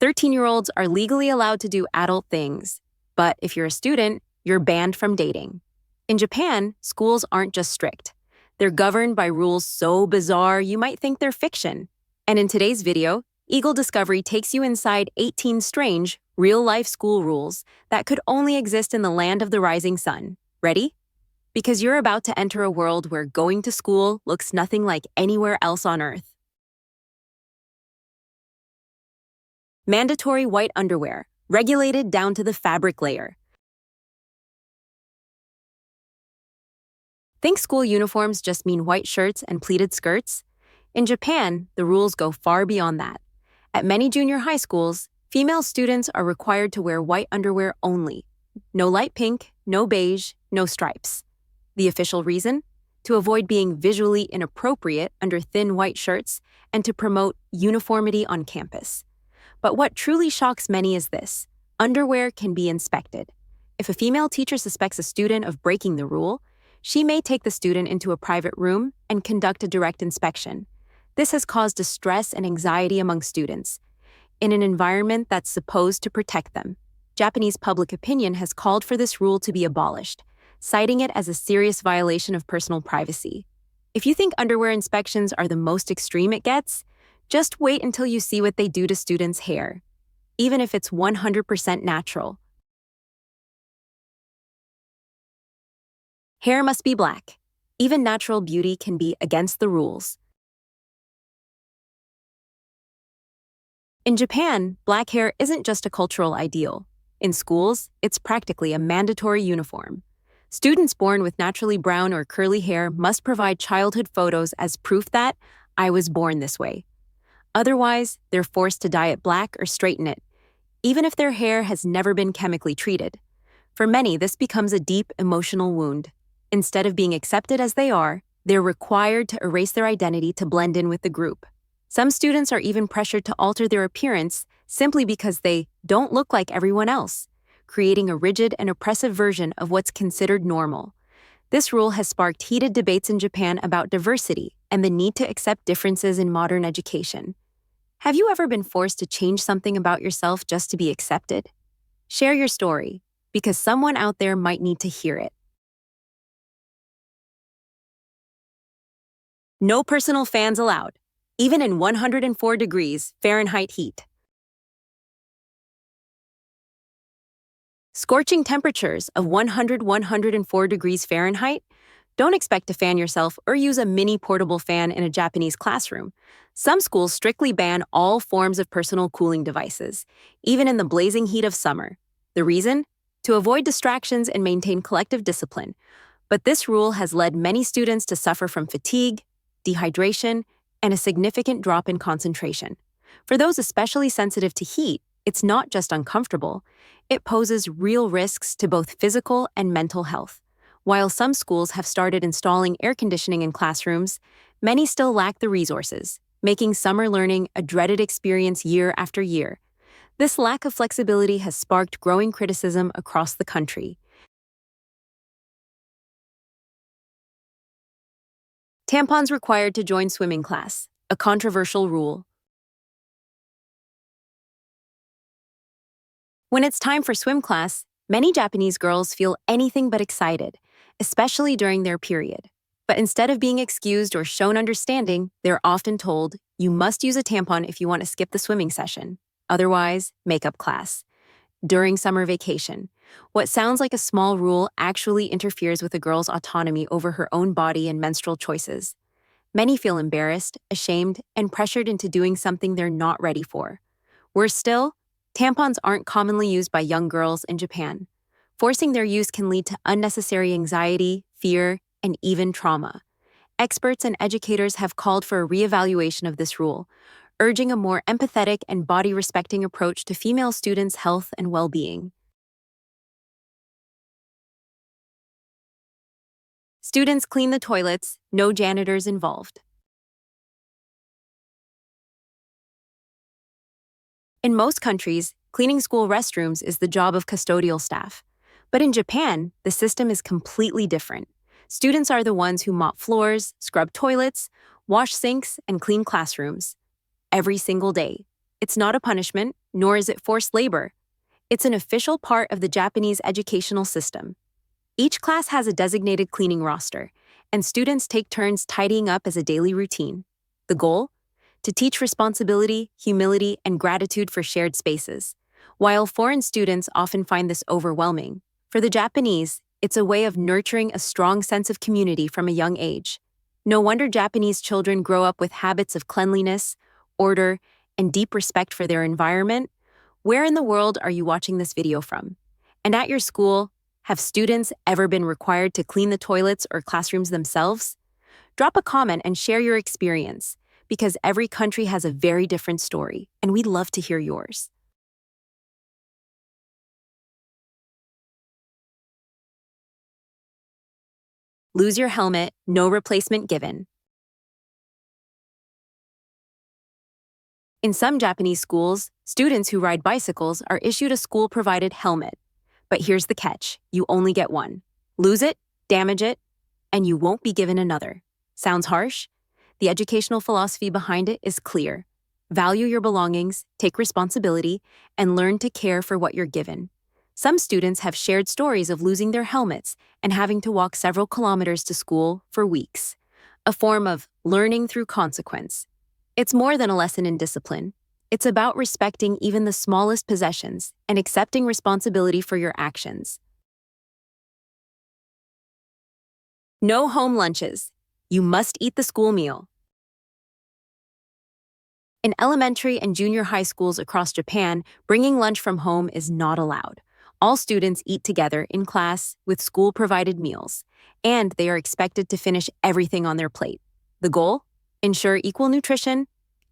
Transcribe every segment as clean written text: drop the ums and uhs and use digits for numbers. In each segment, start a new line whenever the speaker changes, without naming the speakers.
13-year-olds are legally allowed to do adult things, but if you're a student, you're banned from dating. In Japan, schools aren't just strict. They're governed by rules so bizarre you might think they're fiction. And in today's video, Eagle Discovery takes you inside 18 strange, real-life school rules that could only exist in the land of the rising sun. Ready? Because you're about to enter a world where going to school looks nothing like anywhere else on Earth. Mandatory white underwear, regulated down to the fabric layer. Think school uniforms just mean white shirts and pleated skirts? In Japan, the rules go far beyond that. At many junior high schools, female students are required to wear white underwear only. No light pink, no beige, no stripes. The official reason? To avoid being visually inappropriate under thin white shirts and to promote uniformity on campus. But what truly shocks many is this: underwear can be inspected. If a female teacher suspects a student of breaking the rule, she may take the student into a private room and conduct a direct inspection. This has caused distress and anxiety among students in an environment that's supposed to protect them. Japanese public opinion has called for this rule to be abolished, citing it as a serious violation of personal privacy. If you think underwear inspections are the most extreme it gets, just wait until you see what they do to students' hair, even if it's 100% natural. Hair must be black. Even natural beauty can be against the rules. In Japan, black hair isn't just a cultural ideal. In schools, it's practically a mandatory uniform. Students born with naturally brown or curly hair must provide childhood photos as proof that I was born this way. Otherwise, they're forced to dye it black or straighten it, even if their hair has never been chemically treated. For many, this becomes a deep emotional wound. Instead of being accepted as they are, they're required to erase their identity to blend in with the group. Some students are even pressured to alter their appearance simply because they don't look like everyone else, creating a rigid and oppressive version of what's considered normal. This rule has sparked heated debates in Japan about diversity and the need to accept differences in modern education. Have you ever been forced to change something about yourself just to be accepted? Share your story, because someone out there might need to hear it. No personal fans allowed, even in 104 degrees Fahrenheit heat. Scorching temperatures of 104 degrees Fahrenheit? Don't expect to fan yourself or use a mini portable fan in a Japanese classroom. Some schools strictly ban all forms of personal cooling devices, even in the blazing heat of summer. The reason? To avoid distractions and maintain collective discipline. But this rule has led many students to suffer from fatigue, dehydration, and a significant drop in concentration. For those especially sensitive to heat, it's not just uncomfortable, it poses real risks to both physical and mental health. While some schools have started installing air conditioning in classrooms, many still lack the resources, making summer learning a dreaded experience year after year. This lack of flexibility has sparked growing criticism across the country. Tampons required to join swimming class, a controversial rule. When it's time for swim class, many Japanese girls feel anything but excited, especially during their period. But instead of being excused or shown understanding, they're often told, you must use a tampon if you want to skip the swimming session. Otherwise, makeup class. During summer vacation, what sounds like a small rule actually interferes with a girl's autonomy over her own body and menstrual choices. Many feel embarrassed, ashamed, and pressured into doing something they're not ready for. Worse still, tampons aren't commonly used by young girls in Japan. Forcing their use can lead to unnecessary anxiety, fear, and even trauma. Experts and educators have called for a reevaluation of this rule, urging a more empathetic and body-respecting approach to female students' health and well-being. Students clean the toilets, no janitors involved. In most countries, cleaning school restrooms is the job of custodial staff. But in Japan, the system is completely different. Students are the ones who mop floors, scrub toilets, wash sinks, and clean classrooms every single day. It's not a punishment, nor is it forced labor. It's an official part of the Japanese educational system. Each class has a designated cleaning roster, and students take turns tidying up as a daily routine. The goal? To teach responsibility, humility, and gratitude for shared spaces. While foreign students often find this overwhelming, for the Japanese, it's a way of nurturing a strong sense of community from a young age. No wonder Japanese children grow up with habits of cleanliness, order, and deep respect for their environment. Where in the world are you watching this video from? And at your school, have students ever been required to clean the toilets or classrooms themselves? Drop a comment and share your experience, because every country has a very different story, and we'd love to hear yours. Lose your helmet, no replacement given. In some Japanese schools, students who ride bicycles are issued a school-provided helmet. But here's the catch: you only get one. Lose it, damage it, and you won't be given another. Sounds harsh? The educational philosophy behind it is clear. Value your belongings, take responsibility, and learn to care for what you're given. Some students have shared stories of losing their helmets and having to walk several kilometers to school for weeks, a form of learning through consequence. It's more than a lesson in discipline. It's about respecting even the smallest possessions and accepting responsibility for your actions. No home lunches. You must eat the school meal. In elementary and junior high schools across Japan, bringing lunch from home is not allowed. All students eat together in class with school-provided meals, and they are expected to finish everything on their plate. The goal? Ensure equal nutrition,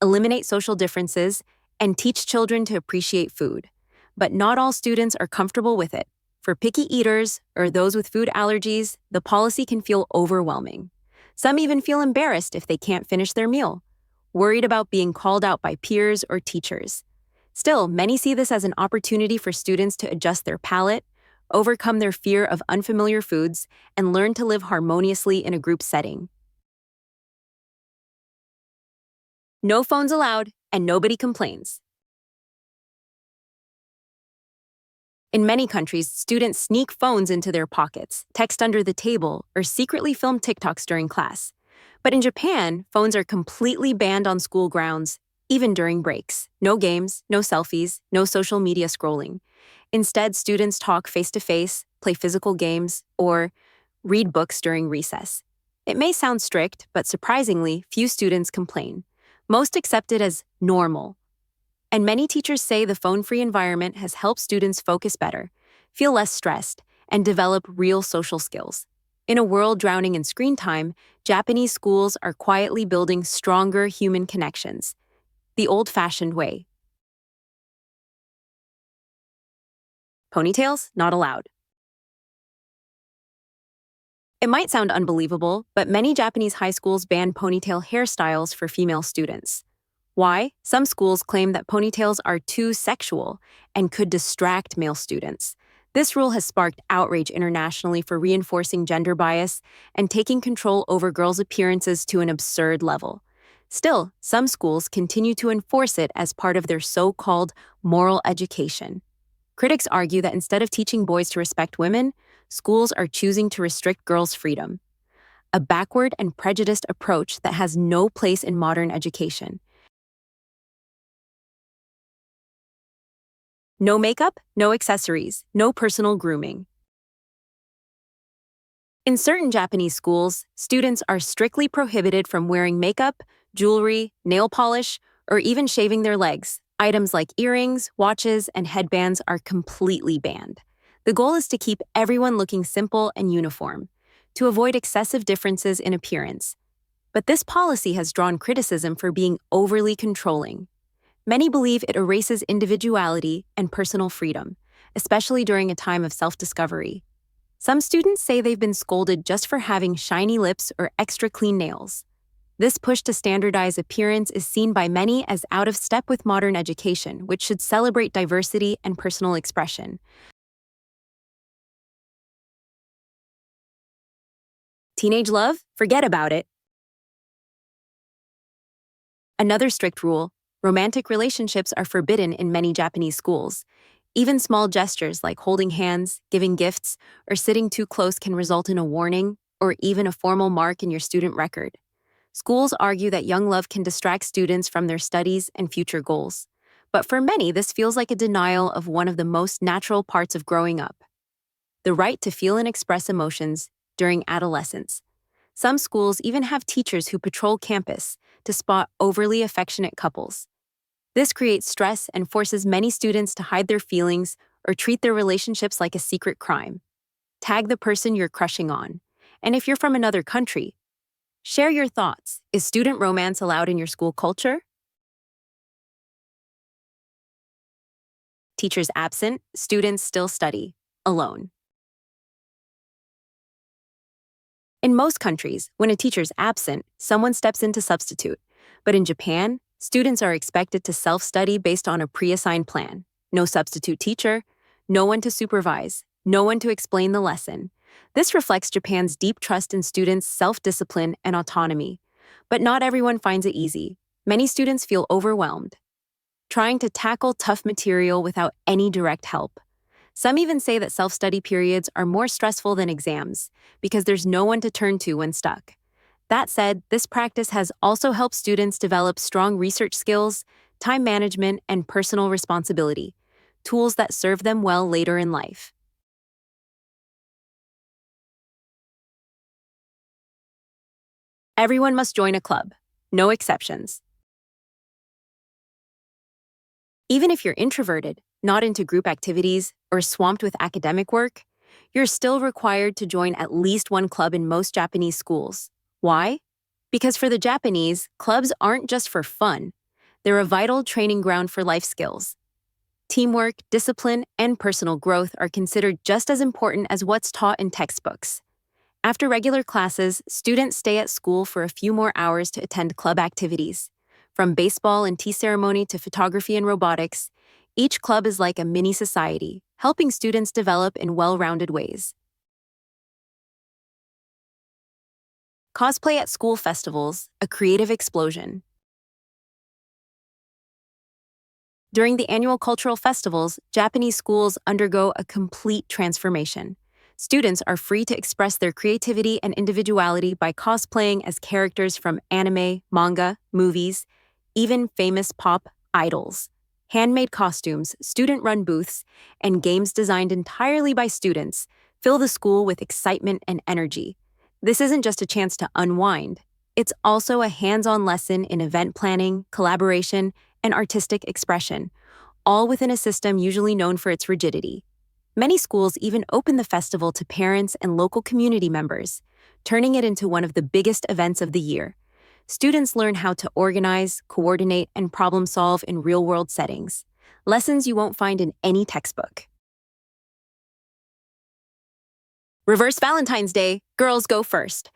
eliminate social differences, and teach children to appreciate food. But not all students are comfortable with it. For picky eaters or those with food allergies, the policy can feel overwhelming. Some even feel embarrassed if they can't finish their meal, worried about being called out by peers or teachers. Still, many see this as an opportunity for students to adjust their palate, overcome their fear of unfamiliar foods, and learn to live harmoniously in a group setting. No phones allowed, and nobody complains. In many countries, students sneak phones into their pockets, text under the table, or secretly film TikToks during class. But in Japan, phones are completely banned on school grounds, even during breaks. No games, no selfies, no social media scrolling. Instead, students talk face-to-face, play physical games, or read books during recess. It may sound strict, but surprisingly, few students complain. Most accept it as normal. And many teachers say the phone-free environment has helped students focus better, feel less stressed, and develop real social skills. In a world drowning in screen time, Japanese schools are quietly building stronger human connections, the old-fashioned way. Ponytails not allowed. It might sound unbelievable, but many Japanese high schools ban ponytail hairstyles for female students. Why? Some schools claim that ponytails are too sexual and could distract male students. This rule has sparked outrage internationally for reinforcing gender bias and taking control over girls' appearances to an absurd level. Still, some schools continue to enforce it as part of their so-called moral education. Critics argue that instead of teaching boys to respect women, schools are choosing to restrict girls' freedom. A backward and prejudiced approach that has no place in modern education. No makeup, no accessories, no personal grooming. In certain Japanese schools, students are strictly prohibited from wearing makeup, jewelry, nail polish, or even shaving their legs. Items like earrings, watches, and headbands are completely banned. The goal is to keep everyone looking simple and uniform, to avoid excessive differences in appearance. But this policy has drawn criticism for being overly controlling. Many believe it erases individuality and personal freedom, especially during a time of self-discovery. Some students say they've been scolded just for having shiny lips or extra clean nails. This push to standardize appearance is seen by many as out of step with modern education, which should celebrate diversity and personal expression. Teenage love? Forget about it. Another strict rule: Romantic relationships are forbidden in many Japanese schools. Even small gestures like holding hands, giving gifts, or sitting too close can result in a warning or even a formal mark in your student record. Schools argue that young love can distract students from their studies and future goals. But for many, this feels like a denial of one of the most natural parts of growing up: the right to feel and express emotions during adolescence. Some schools even have teachers who patrol campus to spot overly affectionate couples. This creates stress and forces many students to hide their feelings or treat their relationships like a secret crime. Tag the person you're crushing on. And if you're from another country, share your thoughts. Is student romance allowed in your school culture? Teachers absent, students still study, alone. In most countries, when a teacher's absent, someone steps in to substitute. But in Japan, students are expected to self-study based on a pre-assigned plan. No substitute teacher, no one to supervise, no one to explain the lesson. This reflects Japan's deep trust in students' self-discipline and autonomy. But not everyone finds it easy. Many students feel overwhelmed, trying to tackle tough material without any direct help. Some even say that self-study periods are more stressful than exams because there's no one to turn to when stuck. That said, this practice has also helped students develop strong research skills, time management, and personal responsibility, tools that serve them well later in life. Everyone must join a club, no exceptions. Even if you're introverted, not into group activities, or swamped with academic work, you're still required to join at least one club in most Japanese schools. Why? Because for the Japanese, clubs aren't just for fun. They're a vital training ground for life skills. Teamwork, discipline, and personal growth are considered just as important as what's taught in textbooks. After regular classes, students stay at school for a few more hours to attend club activities. From baseball and tea ceremony to photography and robotics, each club is like a mini society, helping students develop in well-rounded ways. Cosplay at school festivals, a creative explosion. During the annual cultural festivals, Japanese schools undergo a complete transformation. Students are free to express their creativity and individuality by cosplaying as characters from anime, manga, movies, even famous pop idols. Handmade costumes, student-run booths, and games designed entirely by students fill the school with excitement and energy. This isn't just a chance to unwind. It's also a hands-on lesson in event planning, collaboration, and artistic expression, all within a system usually known for its rigidity. Many schools even open the festival to parents and local community members, turning it into one of the biggest events of the year. Students learn how to organize, coordinate, and problem-solve in real-world settings, lessons you won't find in any textbook. Reverse Valentine's Day, girls go first.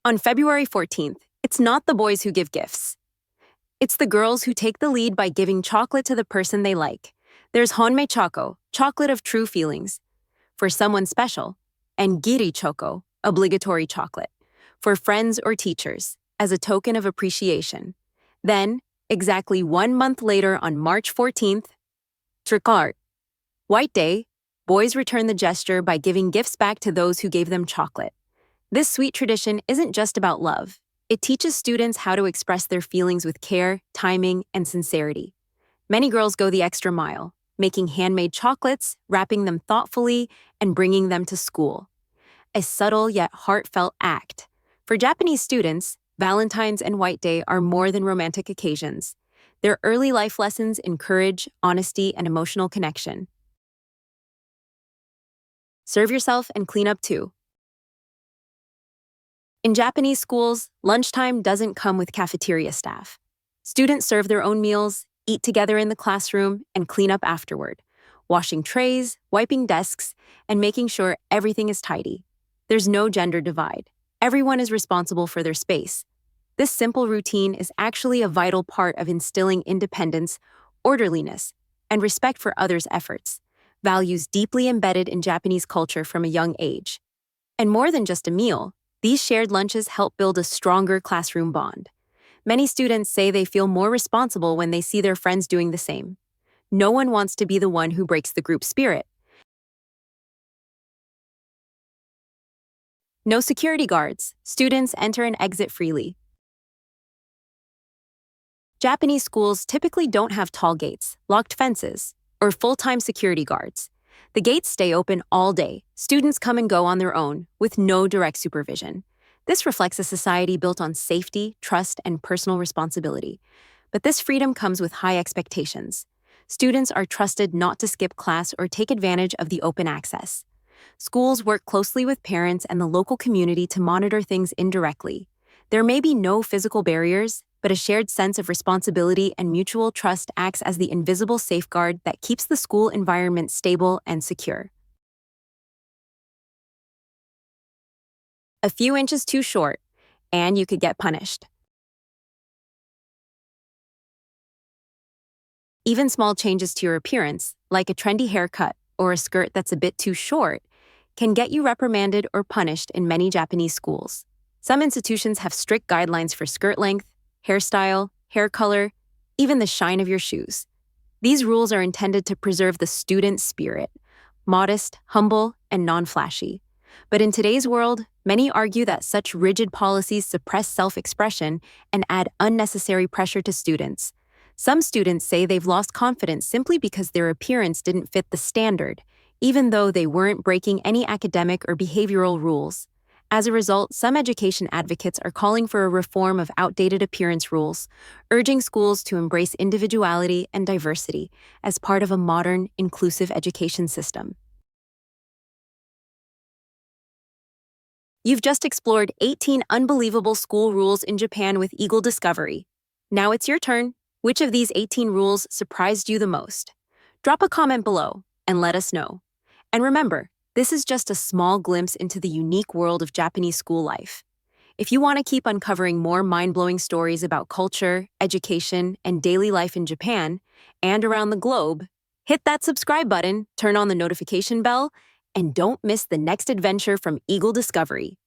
On February 14th, it's not the boys who give gifts. It's the girls who take the lead by giving chocolate to the person they like. There's honmei choco, chocolate of true feelings, for someone special, and giri choco, obligatory chocolate, for friends or teachers, as a token of appreciation. Then, exactly 1 month later on March 14th, trick art, White Day, boys return the gesture by giving gifts back to those who gave them chocolate. This sweet tradition isn't just about love. It teaches students how to express their feelings with care, timing, and sincerity. Many girls go the extra mile, making handmade chocolates, wrapping them thoughtfully, and bringing them to school. A subtle yet heartfelt act. For Japanese students, Valentines and White Day are more than romantic occasions. They're early life lessons in courage, honesty, and emotional connection. Serve yourself and clean up too. In Japanese schools, lunchtime doesn't come with cafeteria staff. Students serve their own meals, eat together in the classroom, and clean up afterward, washing trays, wiping desks, and making sure everything is tidy. There's no gender divide. Everyone is responsible for their space. This simple routine is actually a vital part of instilling independence, orderliness, and respect for others' efforts, values deeply embedded in Japanese culture from a young age. And more than just a meal, these shared lunches help build a stronger classroom bond. Many students say they feel more responsible when they see their friends doing the same. No one wants to be the one who breaks the group spirit. No security guards. Students enter and exit freely. Japanese schools typically don't have tall gates, locked fences, or full-time security guards. The gates stay open all day. Students come and go on their own, with no direct supervision. This reflects a society built on safety, trust, and personal responsibility. But this freedom comes with high expectations. Students are trusted not to skip class or take advantage of the open access. Schools work closely with parents and the local community to monitor things indirectly. There may be no physical barriers, but a shared sense of responsibility and mutual trust acts as the invisible safeguard that keeps the school environment stable and secure. A few inches too short, and you could get punished. Even small changes to your appearance, like a trendy haircut or a skirt that's a bit too short, can get you reprimanded or punished in many Japanese schools. Some institutions have strict guidelines for skirt length, hairstyle, hair color, even the shine of your shoes. These rules are intended to preserve the student spirit, modest, humble, and non-flashy. But in today's world, many argue that such rigid policies suppress self-expression and add unnecessary pressure to students. Some students say they've lost confidence simply because their appearance didn't fit the standard, even though they weren't breaking any academic or behavioral rules. As a result, some education advocates are calling for a reform of outdated appearance rules, urging schools to embrace individuality and diversity as part of a modern, inclusive education system. You've just explored 18 unbelievable school rules in Japan with Eagle Discovery. Now it's your turn. Which of these 18 rules surprised you the most? Drop a comment below and let us know. And remember, this is just a small glimpse into the unique world of Japanese school life. If you want to keep uncovering more mind-blowing stories about culture, education, and daily life in Japan and around the globe, hit that subscribe button, turn on the notification bell, and don't miss the next adventure from Eagle Discovery.